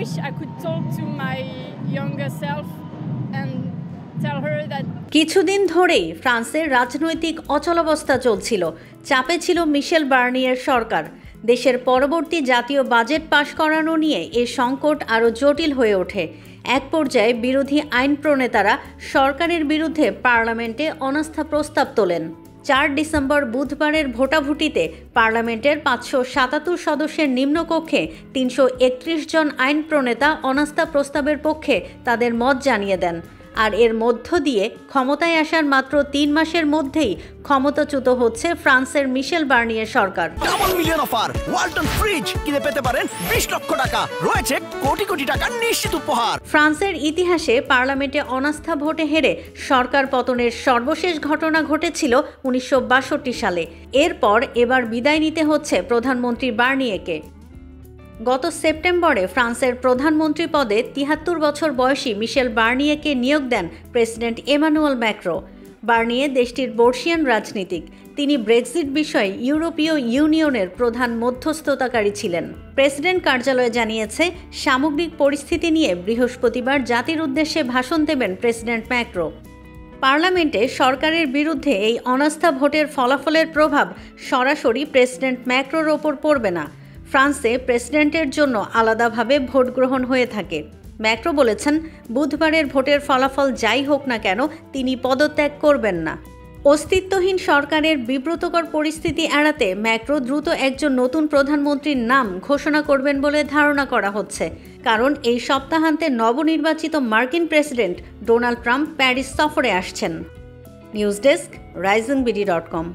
wish I could talk to my younger self and tell her that কিছুদিন ধরেই ফ্রান্সের রাজনৈতিক অচলাবস্থা চলছিল। চাপে ছিল মিশেল বার্নিয়ের সরকার। দেশের পরবর্তী জাতীয় বাজেট পাশ করানো নিয়ে এই সংকট আরও জটিল হয়ে ওঠে। এক পর্যায়ে বিরোধী আইন প্রণেতারা সরকারের বিরুদ্ধে পার্লামেন্টে অনাস্থা প্রস্তাব তোলেন। 4 ডিসেম্বর বুধবারের ভোটাভুটিতে পার্লামেন্টের 577 সদস্যের নিম্নকক্ষে 331 জন আইন প্রণেতা অনাস্থা প্রস্তাবের পক্ষে তাদের মত জানিয়ে দেন। আর এর মধ্য দিয়ে ক্ষমতায় আসার মাত্র 3 মাসের মধ্যেই ক্ষমতাচ্যুত হচ্ছে ফ্রান্সের মিশেল বার্নিয়ের সরকার। Double million offer Walton fridge কিনে পেতে পারেন 20 লক্ষ টাকা, রয়েছে কোটি কোটি টাকার নিশ্চিত উপহার। ফ্রান্সের ইতিহাসে পার্লামেন্টে অনাস্থা ভোটে হেরে সরকার পতনের সর্বশেষ ঘটনা ঘটেছিল 1962 সালে। এরপর এবার বিদায় নিতে হচ্ছে প্রধানমন্ত্রী বার্নিয়েকে। গত সেপ্টেম্বরে ফ্রান্সের প্রধানমন্ত্রী পদে 73 বছর বয়সী মিশেল বার্নিয়েকে নিয়োগ দেন প্রেসিডেন্ট এমানুয়েল ম্যাক্রো। বার্নিয়ে দেশটির বর্ষিয়ান রাজনীতিক। তিনি ব্রেক্সিট বিষয়ে ইউরোপীয় ইউনিয়নের প্রধান মধ্যস্থতাকারী ছিলেন। প্রেসিডেন্ট কার্যালয় জানিয়েছে, সামগ্রিক পরিস্থিতি নিয়ে বৃহস্পতিবার জাতির উদ্দেশ্যে ভাষণ দেবেন প্রেসিডেন্ট ম্যাক্রো। পার্লামেন্টে সরকারের বিরুদ্ধে এই অনাস্থা ভোটের ফলাফলের প্রভাব সরাসরি প্রেসিডেন্ট ম্যাক্রোর ওপর পড়বে না। ফ্রান্সে প্রেসিডেন্টের জন্য আলাদাভাবে ভোট গ্রহণ হয়ে থাকে। ম্যাক্রো বলেছেন, বুধবারের ভোটের ফলাফল যাই হোক না কেন তিনি পদত্যাগ করবেন না। অস্তিত্বহীন সরকারের বিব্রতকর পরিস্থিতি এড়াতে ম্যাক্রো দ্রুত একজন নতুন প্রধানমন্ত্রীর নাম ঘোষণা করবেন বলে ধারণা করা হচ্ছে, কারণ এই সপ্তাহান্তে নবনির্বাচিত মার্কিন প্রেসিডেন্ট ডোনাল্ড ট্রাম্প প্যারিস সফরে আসছেন। News desk, risingBD.com।